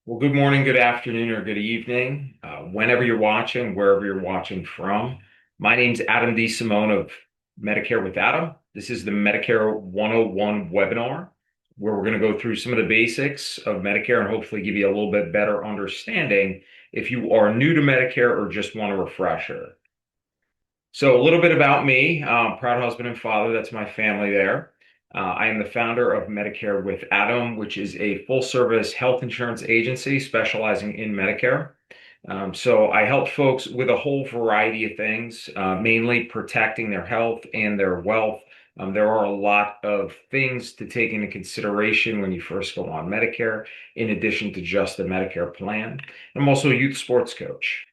Well, good morning, good afternoon, or good evening, whenever you're watching, wherever you're watching from. My name's Adam D. Simone of Medicare with Adam. This is the Medicare 101 webinar, where we're going to go through some of the basics of Medicare and hopefully give you a little bit better understanding if you are new to Medicare or just want a refresher. So, a little bit about me. Proud husband and father. That's my family there. I am the founder of Medicare with Adam, which is a full service health insurance agency specializing in Medicare. So, I help folks with a whole variety of things, mainly protecting their health and their wealth. There are a lot of things to take into consideration when you first go on Medicare, in addition to just the Medicare plan. I'm also a youth sports coach.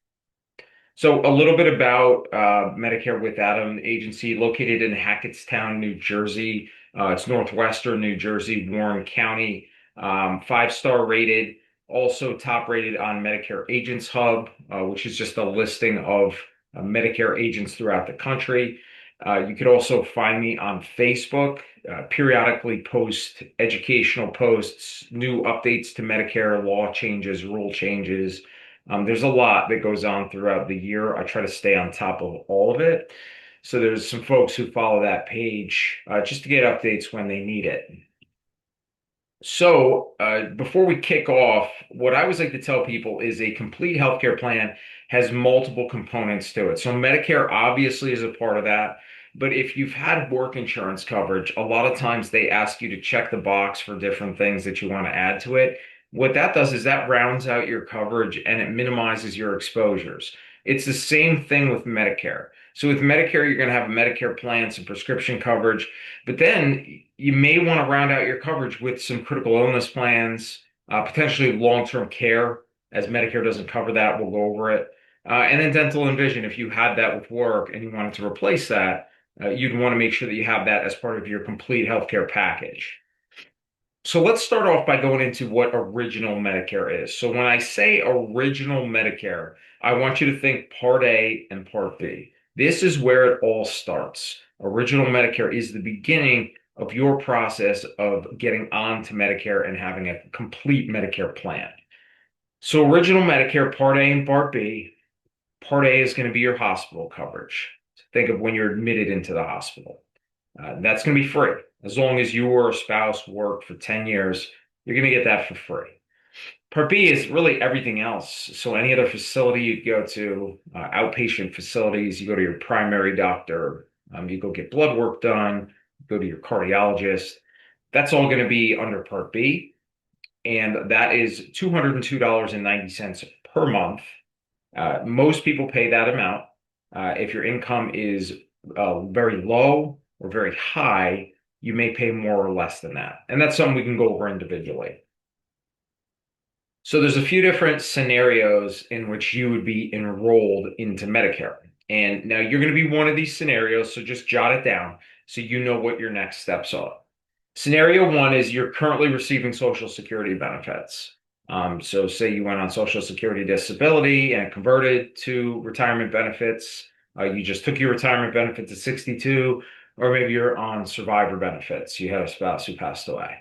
So, a little bit about Medicare with Adam agency located in Hackettstown, New Jersey. It's northwestern New Jersey, Warren County, five-star rated, also top rated on Medicare Agents Hub, which is just a listing of Medicare agents throughout the country. You could also find me on Facebook, periodically post educational posts, new updates to Medicare law changes, rule changes. There's a lot that goes on throughout the year. I try to stay on top of all of it. So there's some folks who follow that page just to get updates when they need it. So before we kick off, what I always like to tell people is a complete healthcare plan has multiple components to it. So Medicare obviously is a part of that. But if you've had work insurance coverage, a lot of times they ask you to check the box for different things that you want to add to it. What that does is that rounds out your coverage and it minimizes your exposures. It's the same thing with Medicare. So with Medicare, you're going to have a Medicare plan, some prescription coverage, but then you may want to round out your coverage with some critical illness plans, potentially long-term care, as Medicare doesn't cover that. We'll go over it. And then dental and vision, if you had that with work and you wanted to replace that, you'd want to make sure that you have that as part of your complete healthcare package. So let's start off by going into what original Medicare is. So when I say original Medicare, I want you to think Part A and Part B. This is where it all starts. Original Medicare is the beginning of your process of getting on to Medicare and having a complete Medicare plan. So original Medicare, Part A and Part B. Part A is going to be your hospital coverage. Think of when you're admitted into the hospital. That's going to be free. As long as you or a spouse work for 10 years, you're going to get that for free. Part B is really everything else. So any other facility you go to, outpatient facilities, you go to your primary doctor, you go get blood work done, go to your cardiologist. That's all going to be under Part B. And that is $202.90 per month. Most people pay that amount. If your income is very low or very high, you may pay more or less than that. And that's something we can go over individually. So there's a few different scenarios in which you would be enrolled into Medicare. And now you're going to be one of these scenarios, so just jot it down so you know what your next steps are. Scenario one is you're currently receiving Social Security benefits. So say you went on Social Security disability and converted to retirement benefits. You just took your retirement benefits at 62, or maybe you're on survivor benefits. You had a spouse who passed away.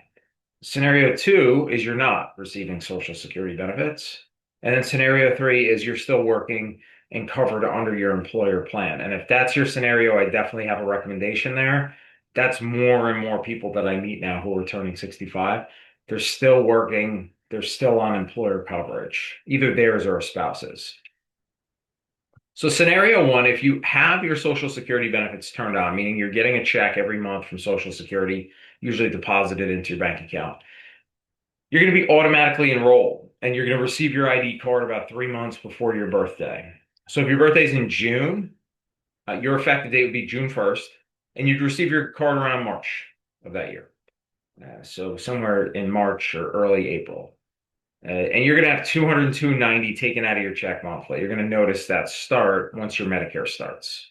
Scenario two is you're not receiving Social Security benefits. And then scenario three is you're still working and covered under your employer plan. And if that's your scenario, I definitely have a recommendation there. That's more and more people that I meet now who are turning 65. They're still working, they're still on employer coverage, either theirs or a spouse's. So, scenario one, if you have your Social Security benefits turned on, meaning you're getting a check every month from Social Security, usually deposited into your bank account, you're going to be automatically enrolled and you're going to receive your ID card about 3 months before your birthday. So, if your birthday is in June, your effective date would be June 1st, and you'd receive your card around March of that year. So, somewhere in March or early April. And you're going to have 202.90 taken out of your check monthly. You're going to notice that start once your Medicare starts.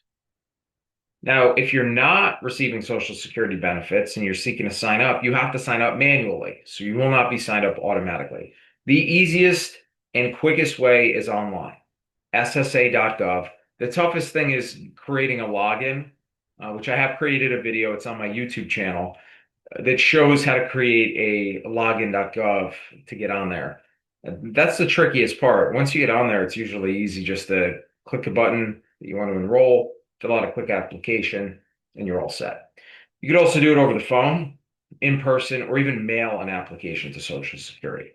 Now, if you're not receiving Social Security benefits and you're seeking to sign up, you have to sign up manually. So you will not be signed up automatically. The easiest and quickest way is online, ssa.gov. The toughest thing is creating a login, which I have created a video. It's on my YouTube channel that shows how to create a login.gov to get on there. That's the trickiest part. Once you get on there, it's usually easy just to click a button that you want to enroll, fill out a quick application, and you're all set. You could also do it over the phone, in person, or even mail an application to Social Security.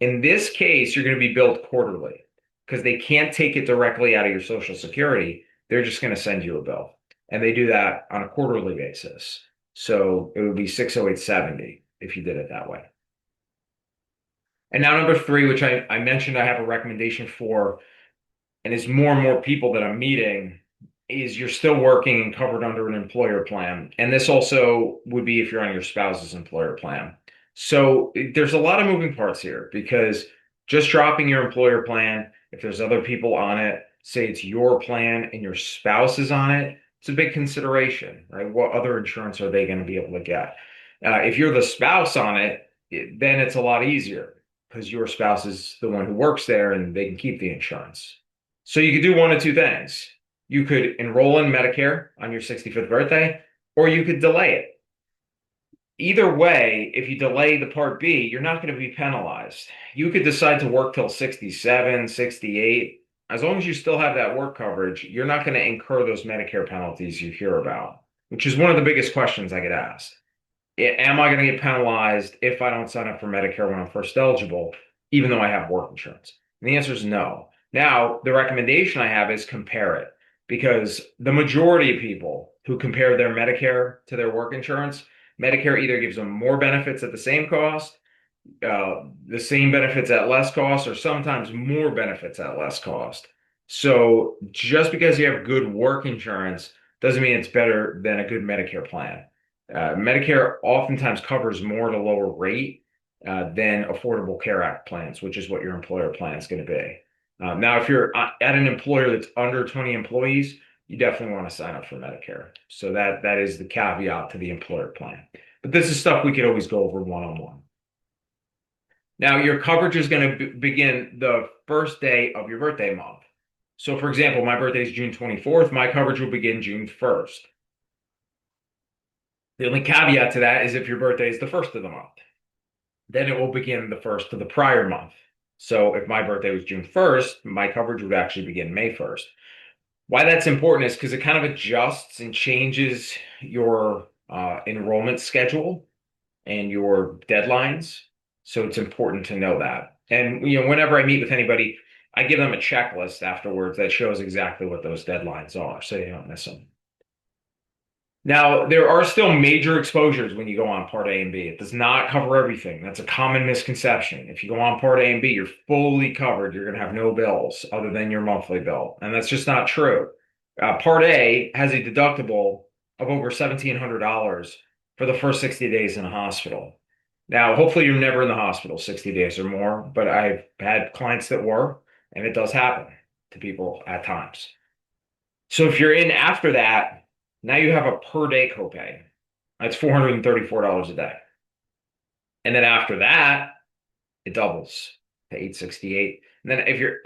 In this case, you're going to be billed quarterly because they can't take it directly out of your Social Security. They're just going to send you a bill. And they do that on a quarterly basis. So it would be 60870 if you did it that way. And now number three, which I mentioned I have a recommendation for, and as more and more people that I'm meeting, is you're still working and covered under an employer plan. And this also would be if you're on your spouse's employer plan. So there's a lot of moving parts here because just dropping your employer plan, if there's other people on it, say it's your plan and your spouse is on it, it's a big consideration, right? What other insurance are they going to be able to get? If you're the spouse on it, then it's a lot easier because your spouse is the one who works there and they can keep the insurance. So you could do one of two things. You could enroll in Medicare on your 65th birthday, or you could delay it. Either way, if you delay the Part B, you're not going to be penalized. You could decide to work till 67, 68. As long as you still have that work coverage, you're not going to incur those Medicare penalties you hear about, which is one of the biggest questions I get asked. Am I going to get penalized if I don't sign up for Medicare when I'm first eligible, even though I have work insurance? And the answer is no. Now, the recommendation I have is compare it because the majority of people who compare their Medicare to their work insurance, Medicare either gives them more benefits at the same benefits at less cost, or sometimes more benefits at less cost. So just because you have good work insurance doesn't mean it's better than a good Medicare plan. Medicare oftentimes covers more at a lower rate than Affordable Care Act plans, which is what your employer plan is going to be. Now, if you're at an employer that's under 20 employees, you definitely want to sign up for Medicare. So that is the caveat to the employer plan. But this is stuff we could always go over one-on-one. Now, your coverage is going to begin the first day of your birthday month. So, for example, my birthday is June 24th. My coverage will begin June 1st. The only caveat to that is if your birthday is the first of the month, then it will begin the first of the prior month. So, if my birthday was June 1st, my coverage would actually begin May 1st. Why that's important is because it kind of adjusts and changes your enrollment schedule and your deadlines. So it's important to know that. And whenever I meet with anybody, I give them a checklist afterwards that shows exactly what those deadlines are, so you don't miss them. Now, there are still major exposures when you go on Part A and B. It does not cover everything. That's a common misconception. If you go on Part A and B, you're fully covered. You're going to have no bills other than your monthly bill. And that's just not true. Part A has a deductible of over $1,700 for the first 60 days in a hospital. Now, hopefully you're never in the hospital 60 days or more, but I've had clients that were, and it does happen to people at times. So if you're in after that, now you have a per day copay. That's $434 a day. And then after that, it doubles to 868. And then if you're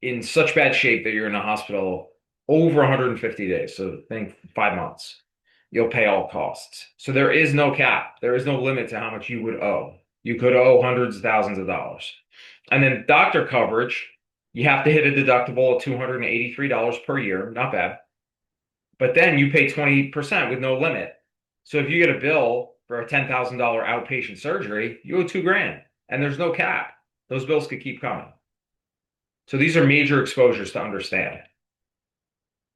in such bad shape that you're in a hospital over 150 days, so think 5 months, you'll pay all costs. So there is no cap. There is no limit to how much you would owe. You could owe hundreds of thousands of dollars. And then doctor coverage, you have to hit a deductible of $283 per year. Not bad. But then you pay 20% with no limit. So if you get a bill for a $10,000 outpatient surgery, you owe 2 grand and there's no cap. Those bills could keep coming. So these are major exposures to understand.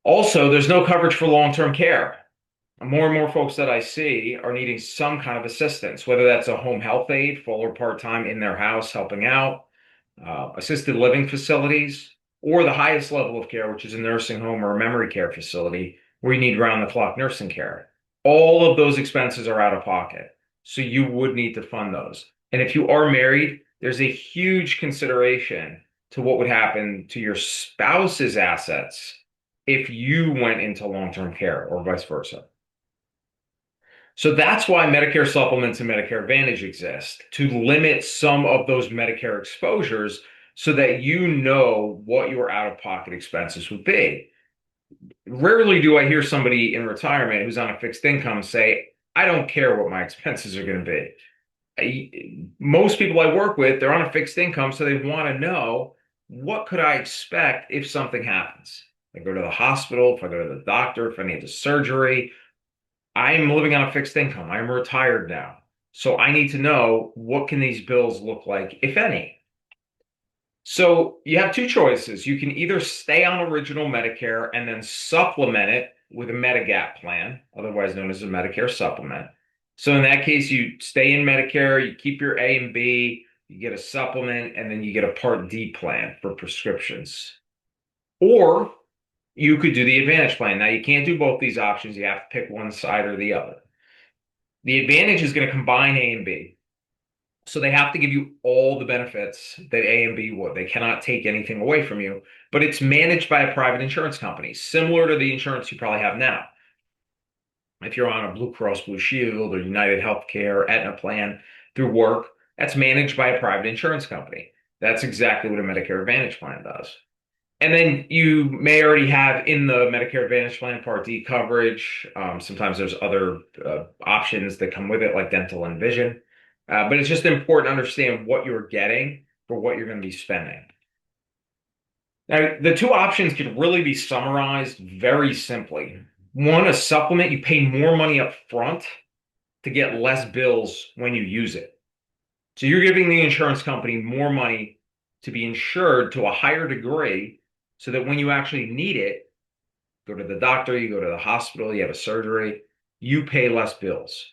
Also, there's no coverage for long-term care. More and more folks that I see are needing some kind of assistance, whether that's a home health aide, full or part-time in their house helping out, assisted living facilities, or the highest level of care, which is a nursing home or a memory care facility where you need round-the-clock nursing care. All of those expenses are out of pocket, so you would need to fund those. And if you are married, there's a huge consideration to what would happen to your spouse's assets if you went into long-term care or vice versa. So that's why Medicare supplements and Medicare Advantage exist to limit some of those Medicare exposures so that you know what your out-of-pocket expenses would be. Rarely do I hear somebody in retirement who's on a fixed income say, I don't care what my expenses are going to be. Most people I work with, they're on a fixed income, so they want to know what could I expect if something happens. If I go to the hospital, if I go to the doctor, if I need the surgery. I'm living on a fixed income. I'm retired now. So I need to know what can these bills look like, if any. So you have two choices. You can either stay on original Medicare and then supplement it with a Medigap plan, otherwise known as a Medicare supplement. So in that case, you stay in Medicare, you keep your A and B, you get a supplement, and then you get a Part D plan for prescriptions. Or you could do the Advantage plan. Now, you can't do both these options. You have to pick one side or the other. The Advantage is going to combine A and B. So they have to give you all the benefits that A and B would. They cannot take anything away from you, but it's managed by a private insurance company, similar to the insurance you probably have now. If you're on a Blue Cross Blue Shield or United Healthcare, Aetna plan through work, that's managed by a private insurance company. That's exactly what a Medicare Advantage plan does. And then you may already have in the Medicare Advantage plan Part D coverage. Sometimes there's other options that come with it, like dental and vision. But it's just important to understand what you're getting for what you're going to be spending. Now, the two options could really be summarized very simply. One, a supplement, you pay more money up front to get less bills when you use it. So you're giving the insurance company more money to be insured to a higher degree so that when you actually need it, go to the doctor, you go to the hospital, you have a surgery, you pay less bills.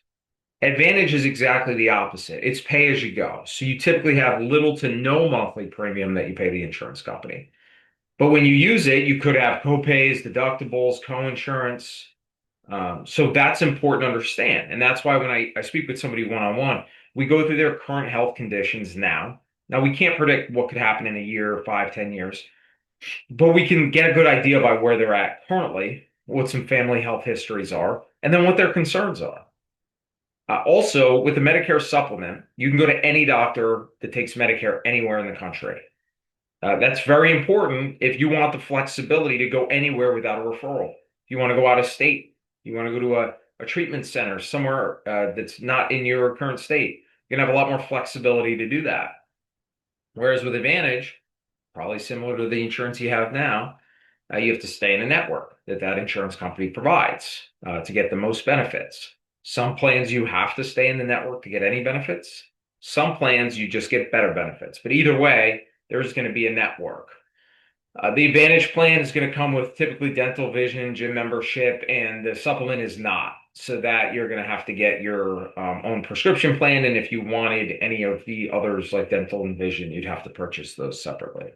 Advantage is exactly the opposite. It's pay as you go. So you typically have little to no monthly premium that you pay the insurance company. But when you use it, you could have copays, deductibles, co-insurance. So that's important to understand. And that's why when I speak with somebody one-on-one, we go through their current health conditions now. Now, we can't predict what could happen in a year, 5, 10 years, but we can get a good idea by where they're at currently, what some family health histories are, and then what their concerns are. Also, with the Medicare supplement, you can go to any doctor that takes Medicare anywhere in the country. That's very important if you want the flexibility to go anywhere without a referral. If you want to go out of state, you want to go to a treatment center somewhere that's not in your current state, you're going to have a lot more flexibility to do that. Whereas with Advantage, probably similar to the insurance you have now, you have to stay in a network that that insurance company provides to get the most benefits. Some plans you have to stay in the network to get any benefits. Some plans you just get better benefits. But either way, there's going to be a network. The Advantage plan is going to come with typically dental, vision, gym membership, and the supplement is not. So that you're going to have to get your own prescription plan. And if you wanted any of the others like dental and vision, you'd have to purchase those separately.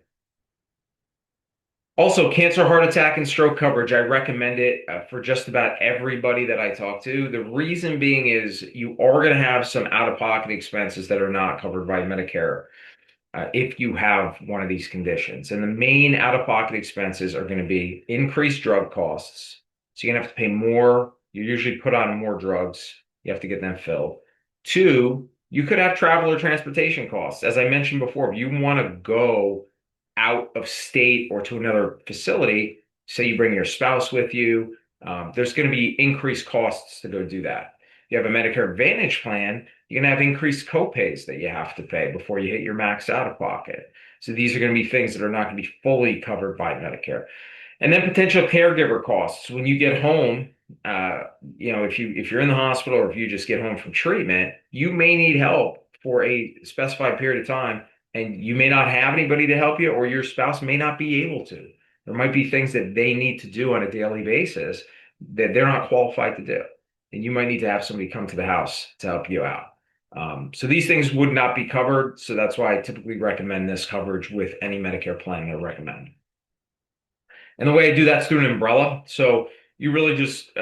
Also, cancer, heart attack, and stroke coverage. I recommend it for just about everybody that I talk to. The reason being is you are going to have some out-of-pocket expenses that are not covered by Medicare if you have one of these conditions. And the main out-of-pocket expenses are going to be increased drug costs. So you're going to have to pay more. You usually put on more drugs. You have to get them filled. Two, you could have travel or transportation costs. As I mentioned before, if you want to go out of state or to another facility, say you bring your spouse with you, there's going to be increased costs to go do that. If you have a Medicare Advantage plan, you're going to have increased copays that you have to pay before you hit your max out of pocket. So these are going to be things that are not going to be fully covered by Medicare. And then potential caregiver costs. When you get home, if you're in the hospital or if you just get home from treatment, you may need help for a specified period of time, and you may not have anybody to help you, or your spouse may not be able to. There might be things that they need to do on a daily basis that they're not qualified to do, and you might need to have somebody come to the house to help you out. So these things would not be covered. So that's why I typically recommend this coverage with any Medicare plan I recommend. And the way I do that's through an umbrella. So you really just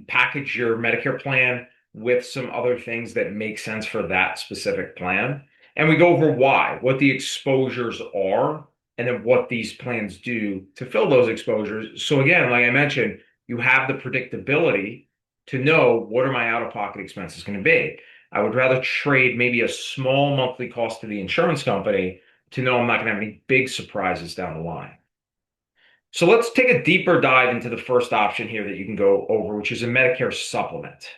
package your Medicare plan with some other things that make sense for that specific plan. And we go over why, what the exposures are, and then what these plans do to fill those exposures. So again, like I mentioned, you have the predictability to know what are my out-of-pocket expenses going to be. I would rather trade maybe a small monthly cost to the insurance company to know I'm not going to have any big surprises down the line. So let's take a deeper dive into the first option here that you can go over, which is a Medicare supplement.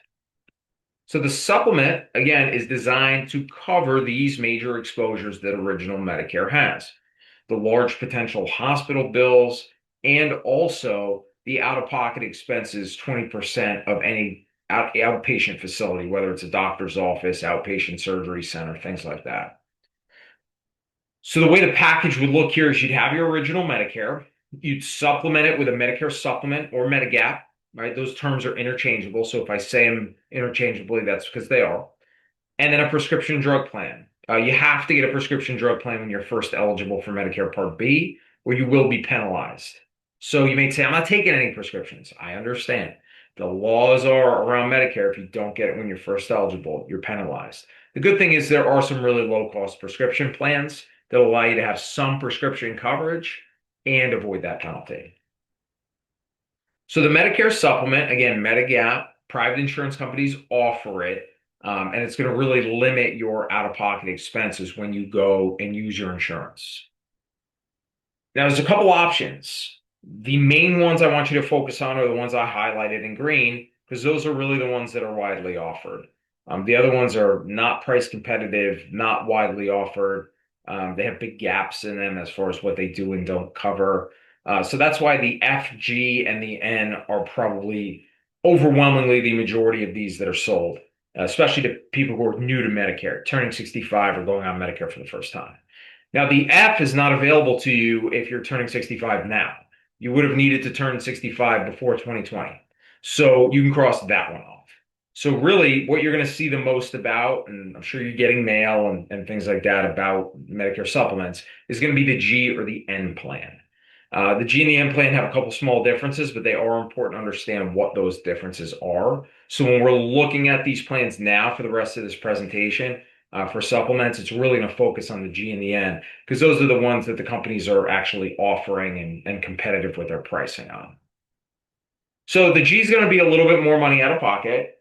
So the supplement, again, is designed to cover these major exposures that original Medicare has. The large potential hospital bills and also the out-of-pocket expenses, 20% of any outpatient facility, whether it's a doctor's office, outpatient surgery center, things like that. So the way the package would look here is you'd have your original Medicare, you'd supplement it with a Medicare supplement or Medigap, right? Those terms are interchangeable. So if I say them interchangeably, that's because they are. And then a prescription drug plan. You have to get a prescription drug plan when you're first eligible for Medicare Part B, or you will be penalized. So you may say, I'm not taking any prescriptions. I understand. The laws are around Medicare. If you don't get it when you're first eligible, you're penalized. The good thing is there are some really low cost prescription plans that allow you to have some prescription coverage and avoid that penalty. So the Medicare supplement, again, Medigap, private insurance companies offer it, and it's going to really limit your out-of-pocket expenses when you go and use your insurance. Now, there's a couple options. The main ones I want you to focus on are the ones I highlighted in green, because those are really the ones that are widely offered. The other ones are not price competitive, not widely offered. They have big gaps in them as far as what they do and don't cover. So that's why the F, G, and the N are probably overwhelmingly the majority of these that are sold, especially to people who are new to Medicare, turning 65 or going on Medicare for the first time. Now, the F is not available to you if you're turning 65 now. You would have needed to turn 65 before 2020. So you can cross that one off. So really, what you're going to see the most about, and I'm sure you're getting mail and things like that about Medicare supplements, is going to be the G or the N plan. The G and the N plan have a couple small differences, but they are important to understand what those differences are. So when we're looking at these plans now for the rest of this presentation, for supplements, it's really going to focus on the G and the N because those are the ones that the companies are actually offering and competitive with their pricing on. So the G is going to be a little bit more money out of pocket.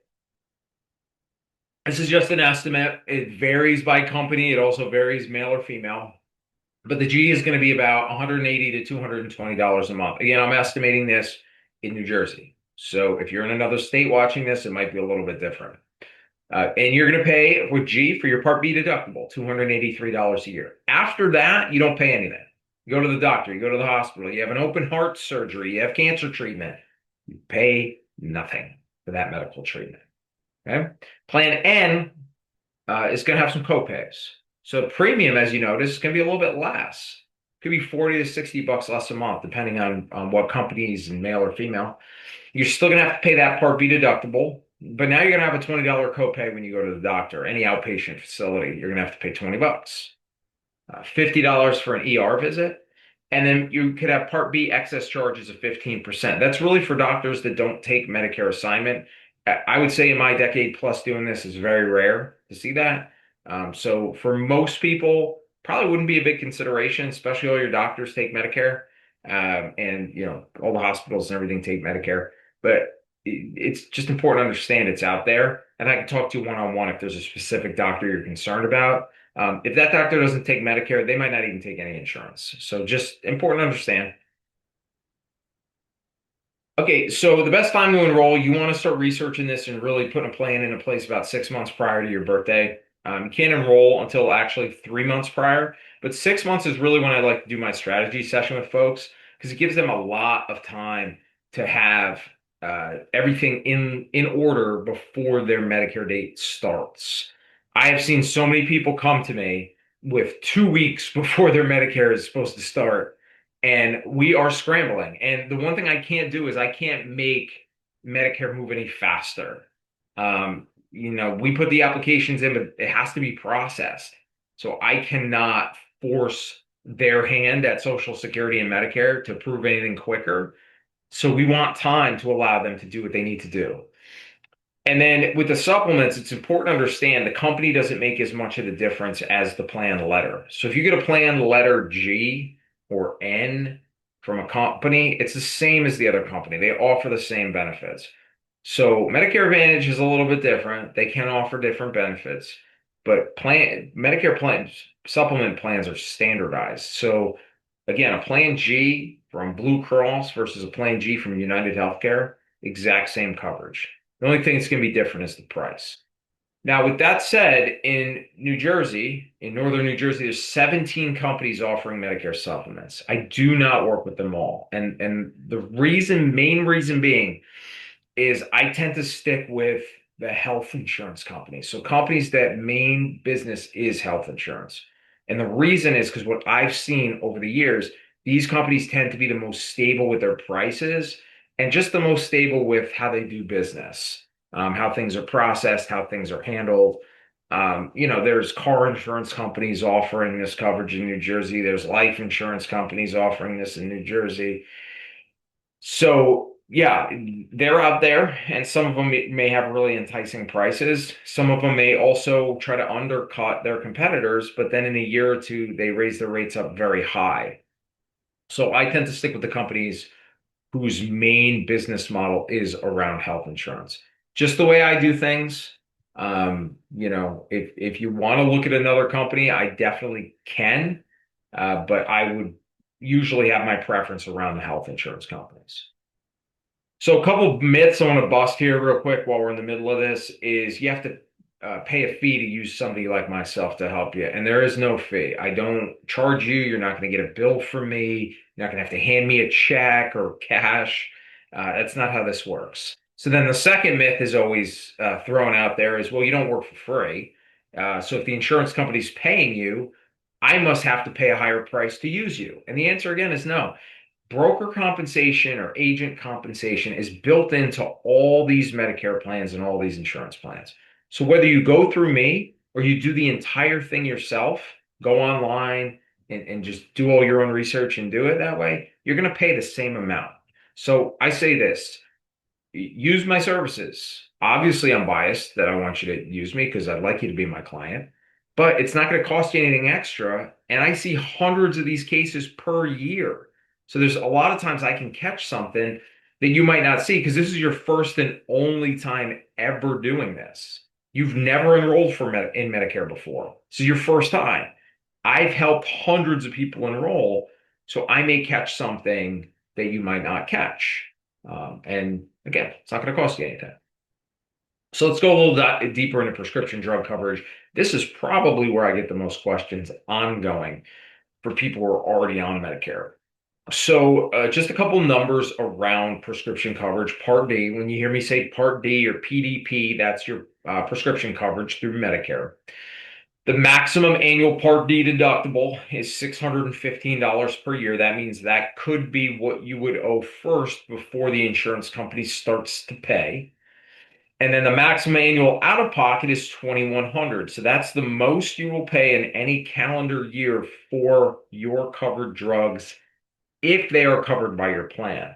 This is just an estimate. It varies by company. It also varies male or female. But the G is going to be about $180 to $220 a month. Again, I'm estimating this in New Jersey. So if you're in another state watching this, it might be a little bit different. And you're going to pay with G for your Part B deductible, $283 a year. After that, you don't pay anything. You go to the doctor, you go to the hospital, you have an open heart surgery, you have cancer treatment. You pay nothing for that medical treatment. Okay. Plan N is going to have some copays. So premium, as you notice, is going to be a little bit less. It could be 40 to 60 bucks less a month, depending on what companies and male or female. You're still going to have to pay that Part B deductible, but now you're going to have a $20 copay when you go to the doctor. Any outpatient facility, you're going to have to pay 20 bucks. $50 for an ER visit. And then you could have Part B excess charges of 15%. That's really for doctors that don't take Medicare assignment. I would say in my decade plus doing this is very rare to see that. So for most people, probably wouldn't be a big consideration, especially all your doctors take Medicare. And all the hospitals and everything take Medicare. But it's just important to understand it's out there. And I can talk to you one-on-one if there's a specific doctor you're concerned about. If that doctor doesn't take Medicare, they might not even take any insurance. So just important to understand. Okay, so the best time to enroll, you want to start researching this and really putting a plan into place about 6 months prior to your birthday. You can't enroll until actually 3 months prior, but 6 months is really when I like to do my strategy session with folks because it gives them a lot of time to have everything in order before their Medicare date starts. I have seen so many people come to me with 2 weeks before their Medicare is supposed to start and we are scrambling. And the one thing I can't do is I can't make Medicare move any faster. We put the applications in, but it has to be processed. So I cannot force their hand at Social Security and Medicare to approve anything quicker. So we want time to allow them to do what they need to do. And then with the supplements, it's important to understand the company doesn't make as much of the difference as the plan letter. So if you get a plan letter G or N from a company, it's the same as the other company. They offer the same benefits. So Medicare Advantage is a little bit different. They can offer different benefits, but Medicare plans, supplement plans are standardized. So again, a plan G from Blue Cross versus a plan G from United Healthcare, exact same coverage. The only thing that's going to be different is the price. Now, with that said, in New Jersey, in northern New Jersey, there's 17 companies offering Medicare supplements. I do not work with them all. And the main reason being is I tend to stick with the health insurance companies. So companies that main business is health insurance. And the reason is because what I've seen over the years, these companies tend to be the most stable with their prices and just the most stable with how they do business, how things are processed, how things are handled. There's car insurance companies offering this coverage in New Jersey. There's life insurance companies offering this in New Jersey. So yeah, they're out there, and some of them may have really enticing prices. Some of them may also try to undercut their competitors, but then in a year or two, they raise their rates up very high. So I tend to stick with the companies whose main business model is around health insurance. Just the way I do things. If you want to look at another company, I definitely can, but I would usually have my preference around the health insurance companies. So a couple of myths I want to bust here real quick while we're in the middle of this is you have to pay a fee to use somebody like myself to help you. And there is no fee. I don't charge you. You're not going to get a bill from me. You're not going to have to hand me a check or cash. That's not how this works. So then the second myth is always thrown out there is, well, you don't work for free. So if the insurance company's paying you, I must have to pay a higher price to use you. And the answer again is no. Broker compensation or agent compensation is built into all these Medicare plans and all these insurance plans. So whether you go through me or you do the entire thing yourself, go online and just do all your own research and do it that way, you're going to pay the same amount. So I say this, use my services. Obviously, I'm biased that I want you to use me because I'd like you to be my client, but it's not going to cost you anything extra. And I see hundreds of these cases per year. So there's a lot of times I can catch something that you might not see because this is your first and only time ever doing this. You've never enrolled in Medicare before. This is your first time. I've helped hundreds of people enroll, so I may catch something that you might not catch. And again, it's not going to cost you anything. So let's go a little deeper into prescription drug coverage. This is probably where I get the most questions ongoing for people who are already on Medicare. So, just a couple numbers around prescription coverage. Part D, when you hear me say Part D or PDP, that's your prescription coverage through Medicare. The maximum annual Part D deductible is $615 per year. That means that could be what you would owe first before the insurance company starts to pay. And then the maximum annual out of pocket is 2,100. So that's the most you will pay in any calendar year for your covered drugs if they are covered by your plan.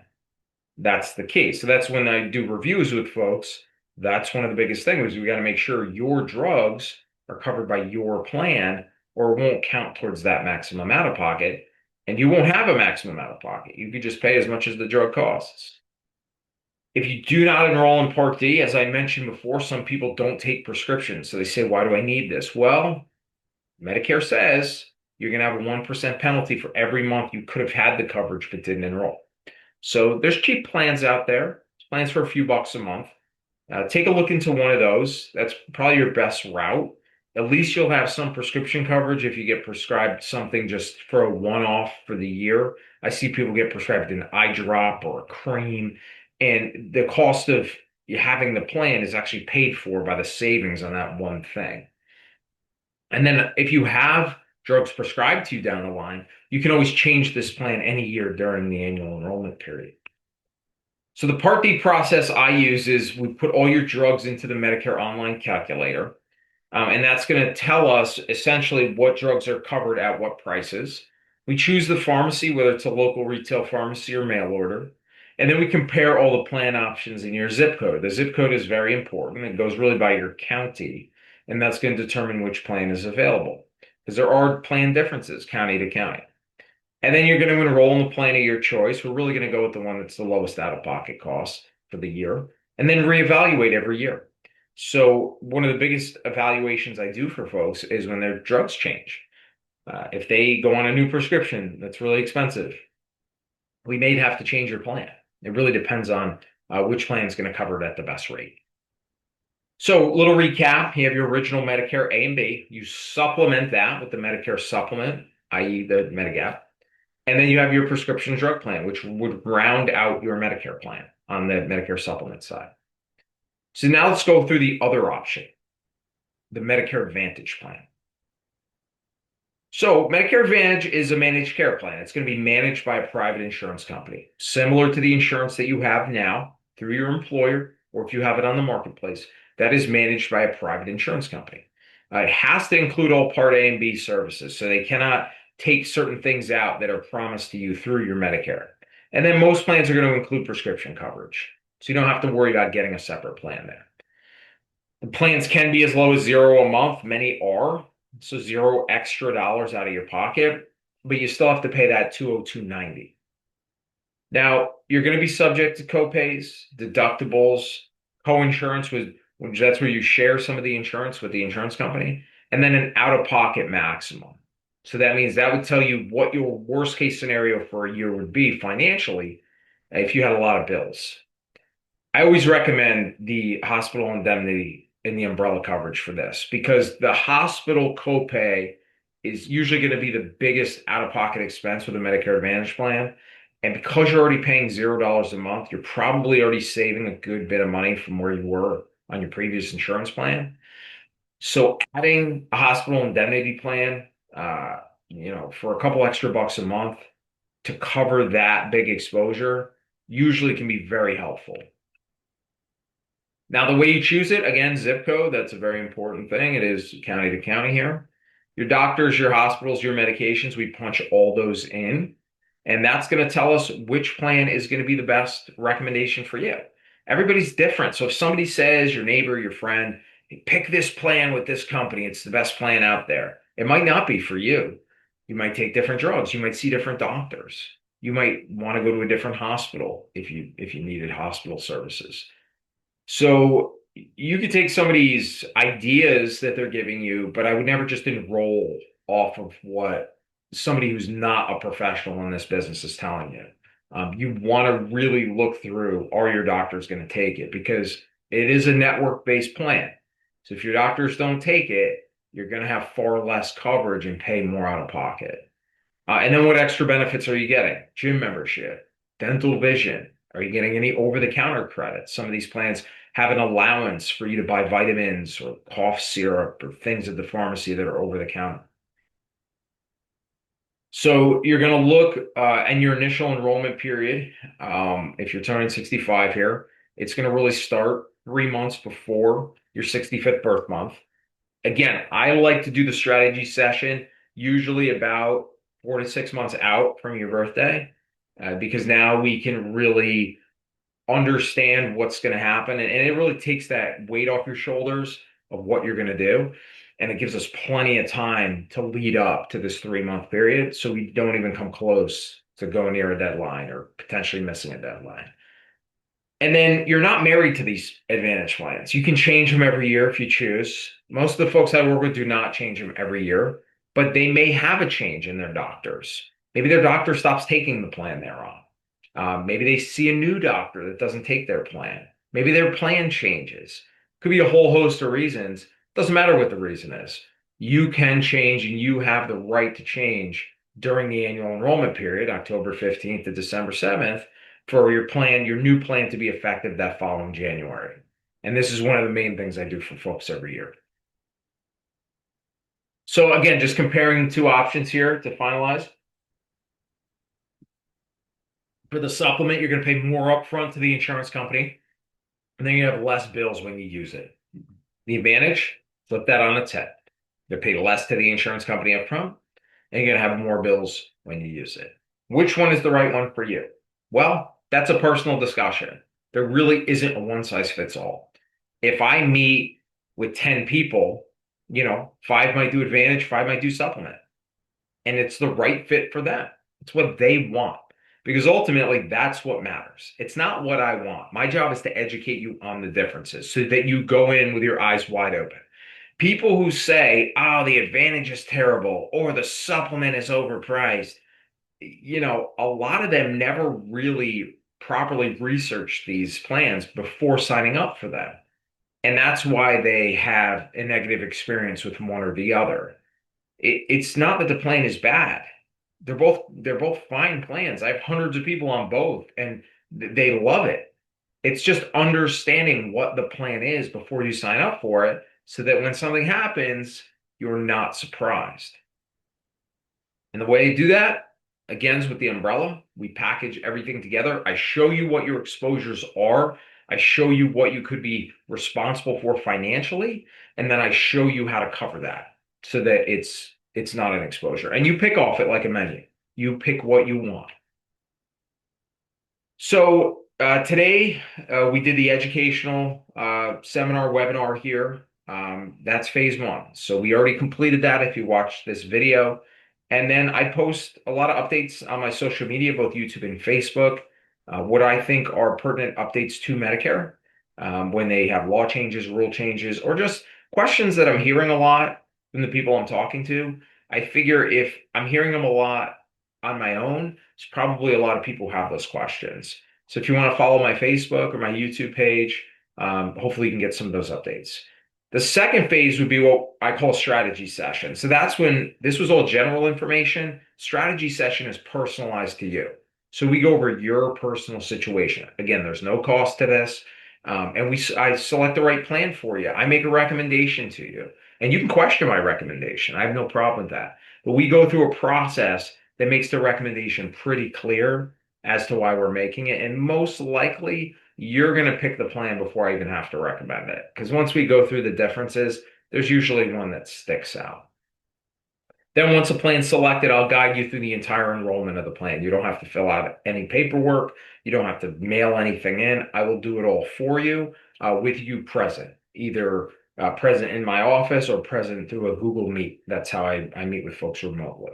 That's the case. So that's when I do reviews with folks. That's one of the biggest things is we got to make sure your drugs are covered by your plan or it won't count towards that maximum out of pocket. And you won't have a maximum out of pocket. You could just pay as much as the drug costs. If you do not enroll in Part D, as I mentioned before, some people don't take prescriptions. So they say, why do I need this? Well, Medicare says you're going to have a 1% penalty for every month you could have had the coverage but didn't enroll. So there's cheap plans out there, plans for a few bucks a month. Take a look into one of those. That's probably your best route. At least you'll have some prescription coverage if you get prescribed something just for a one-off for the year. I see people get prescribed an eye drop or a cream, and the cost of having the plan is actually paid for by the savings on that one thing. And then if you have drugs prescribed to you down the line, you can always change this plan any year during the annual enrollment period. So the Part D process I use is we put all your drugs into the Medicare online calculator, and that's going to tell us essentially what drugs are covered at what prices. We choose the pharmacy, whether it's a local retail pharmacy or mail order, and then we compare all the plan options in your zip code. The zip code is very important. It goes really by your county, and that's going to determine which plan is available because there are plan differences county to county. And then you're going to enroll in the plan of your choice. We're really going to go with the one that's the lowest out-of-pocket cost for the year, and then reevaluate every year. So one of the biggest evaluations I do for folks is when their drugs change. If they go on a new prescription that's really expensive, we may have to change your plan. It really depends on which plan is going to cover it at the best rate. So, little recap, you have your original Medicare A and B. You supplement that with the Medicare supplement, i.e., the Medigap. And then you have your prescription drug plan, which would round out your Medicare plan on the Medicare supplement side. So now let's go through the other option, the Medicare Advantage plan. So Medicare Advantage is a managed care plan. It's going to be managed by a private insurance company, similar to the insurance that you have now through your employer, or if you have it on the marketplace, that is managed by a private insurance company. It has to include all Part A and B services, so they cannot take certain things out that are promised to you through your Medicare. And then most plans are going to include prescription coverage, so you don't have to worry about getting a separate plan there. The plans can be as low as zero a month. Many are. So zero extra dollars out of your pocket, but you still have to pay that 202.90. Now, you're going to be subject to copays, deductibles, co-insurance with which that's where you share some of the insurance with the insurance company, and then an out-of-pocket maximum. So that means that would tell you what your worst case scenario for a year would be financially if you had a lot of bills. I always recommend the hospital indemnity and the umbrella coverage for this because the hospital copay is usually going to be the biggest out-of-pocket expense with a Medicare Advantage plan. And because you're already paying $0 a month, you're probably already saving a good bit of money from where you were on your previous insurance plan. So adding a hospital indemnity plan, for a couple extra bucks a month to cover that big exposure usually can be very helpful. Now, the way you choose it, again, zip code, that's a very important thing. It is county to county here. Your doctors, your hospitals, your medications, we punch all those in. And that's going to tell us which plan is going to be the best recommendation for you. Everybody's different. So if somebody says, your neighbor, your friend, "Hey, pick this plan with this company, it's the best plan out there," it might not be for you. You might take different drugs. You might see different doctors. You might want to go to a different hospital if you needed hospital services. So you could take some of these ideas that they're giving you, but I would never just enroll off of what somebody who's not a professional in this business is telling you. You want to really look through, are your doctors going to take it? Because it is a network-based plan. So if your doctors don't take it, you're going to have far less coverage and pay more out of pocket. And then what extra benefits are you getting? Gym membership, dental vision. Are you getting any over-the-counter credits? Some of these plans have an allowance for you to buy vitamins or cough syrup or things at the pharmacy that are over the counter. So you're going to look and your initial enrollment period, if you're turning 65 here, it's going to really start 3 months before your 65th birth month. Again, I like to do the strategy session usually about 4 to 6 months out from your birthday, because now we can really understand what's going to happen. And it really takes that weight off your shoulders of what you're going to do. And it gives us plenty of time to lead up to this 3 month period. So we don't even come close to going near a deadline or potentially missing a deadline. And then you're not married to these advantage plans. You can change them every year if you choose. Most of the folks I work with do not change them every year, but they may have a change in their doctors. Maybe their doctor stops taking the plan they're on. Maybe they see a new doctor that doesn't take their plan. Maybe their plan changes. Could be a whole host of reasons. Doesn't matter what the reason is. You can change and you have the right to change during the annual enrollment period, October 15th to December 7th, for your plan, your new plan to be effective that following January. And this is one of the main things I do for folks every year. So again, just comparing the two options here to finalize. For the supplement, you're going to pay more upfront to the insurance company, and then you have less bills when you use it. The advantage, flip that on its head. You pay less to the insurance company upfront, and you're going to have more bills when you use it. Which one is the right one for you? Well, that's a personal discussion. There really isn't a one size fits all. If I meet with 10 people, five might do advantage, five might do supplement, and it's the right fit for them. It's what they want. Because ultimately, that's what matters. It's not what I want. My job is to educate you on the differences so that you go in with your eyes wide open. People who say, "Oh, the advantage is terrible," or "the supplement is overpriced," a lot of them never really properly researched these plans before signing up for them. And that's why they have a negative experience with one or the other. It's not that the plan is bad. They're both fine plans. I have hundreds of people on both, and they love it. It's just understanding what the plan is before you sign up for it, so that when something happens, you're not surprised. And the way to do that, again, is with the umbrella. We package everything together. I show you what your exposures are. I show you what you could be responsible for financially, and then I show you how to cover that so that it's not an exposure. And you pick off it like a menu. You pick what you want. So today we did the educational seminar webinar here. That's phase one. So we already completed that if you watched this video. And then I post a lot of updates on my social media, both YouTube and Facebook, what I think are pertinent updates to Medicare when they have law changes, rule changes, or just questions that I'm hearing a lot from the people I'm talking to. I figure if I'm hearing them a lot on my own, it's probably a lot of people who have those questions. So if you want to follow my Facebook or my YouTube page, hopefully you can get some of those updates. The second phase would be what I call strategy session. So that's when this was all general information. Strategy session is personalized to you. So we go over your personal situation. Again, there's no cost to this. And I select the right plan for you. I make a recommendation to you. And you can question my recommendation. I have no problem with that. But we go through a process that makes the recommendation pretty clear as to why we're making it. And most likely, you're going to pick the plan before I even have to recommend it. Because once we go through the differences, there's usually one that sticks out. Then once a plan's selected, I'll guide you through the entire enrollment of the plan. You don't have to fill out any paperwork. You don't have to mail anything in. I will do it all for you with you present, either present in my office or present through a Google Meet. That's how I meet with folks remotely.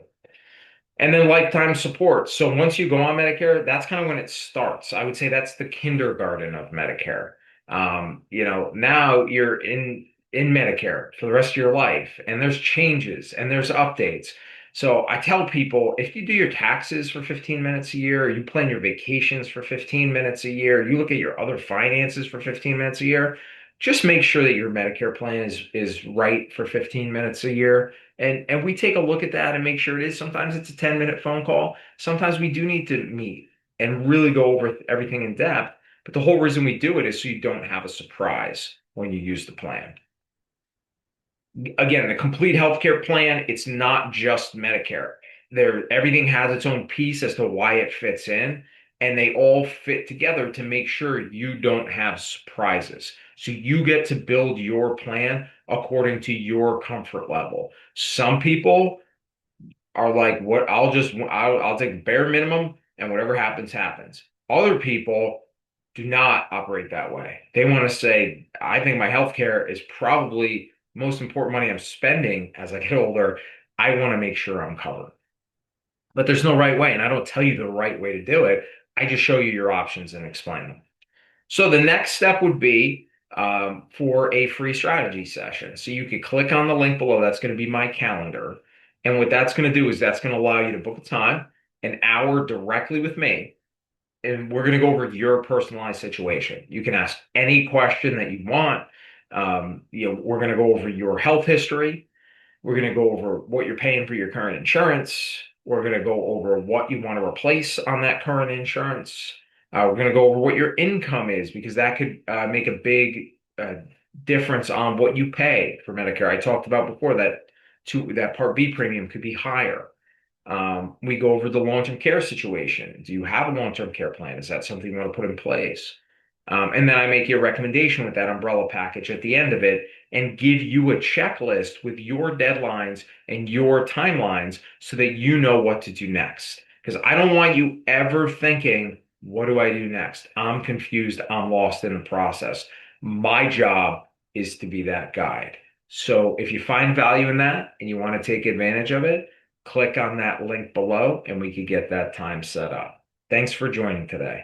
And then lifetime support. So once you go on Medicare, that's kind of when it starts. I would say that's the kindergarten of Medicare. Now you're in Medicare for the rest of your life, and there's changes and there's updates. So I tell people if you do your taxes for 15 minutes a year, or you plan your vacations for 15 minutes a year, you look at your other finances for 15 minutes a year, just make sure that your Medicare plan is right for 15 minutes a year. And we take a look at that and make sure it is. Sometimes it's a 10-minute phone call. Sometimes we do need to meet and really go over everything in depth. But the whole reason we do it is so you don't have a surprise when you use the plan. Again, the complete healthcare plan, it's not just Medicare. Everything has its own piece as to why it fits in, and they all fit together to make sure you don't have surprises. So you get to build your plan according to your comfort level. Some people are like, what I'll take bare minimum and whatever happens, happens. Other people do not operate that way. They want to say, I think my healthcare is probably most important money I'm spending as I get older. I want to make sure I'm covered. But there's no right way, and I don't tell you the right way to do it. I just show you your options and explain them. So the next step would be for a free strategy session. So you could click on the link below. That's going to be my calendar. And what that's going to do is that's going to allow you to book a time, an hour directly with me. And we're going to go over your personalized situation. You can ask any question that you want. We're going to go over your health history. We're going to go over what you're paying for your current insurance. We're going to go over what you want to replace on that current insurance. We're going to go over what your income is because that could make a big difference on what you pay for Medicare. I talked about before that Part B premium could be higher. We go over the long-term care situation. Do you have a long-term care plan? Is that something you want to put in place? And then I make you a recommendation with that umbrella package at the end of it and give you a checklist with your deadlines and your timelines so that you know what to do next. Because I don't want you ever thinking, what do I do next? I'm confused. I'm lost in the process. My job is to be that guide. So if you find value in that and you want to take advantage of it, click on that link below and we could get that time set up. Thanks for joining today.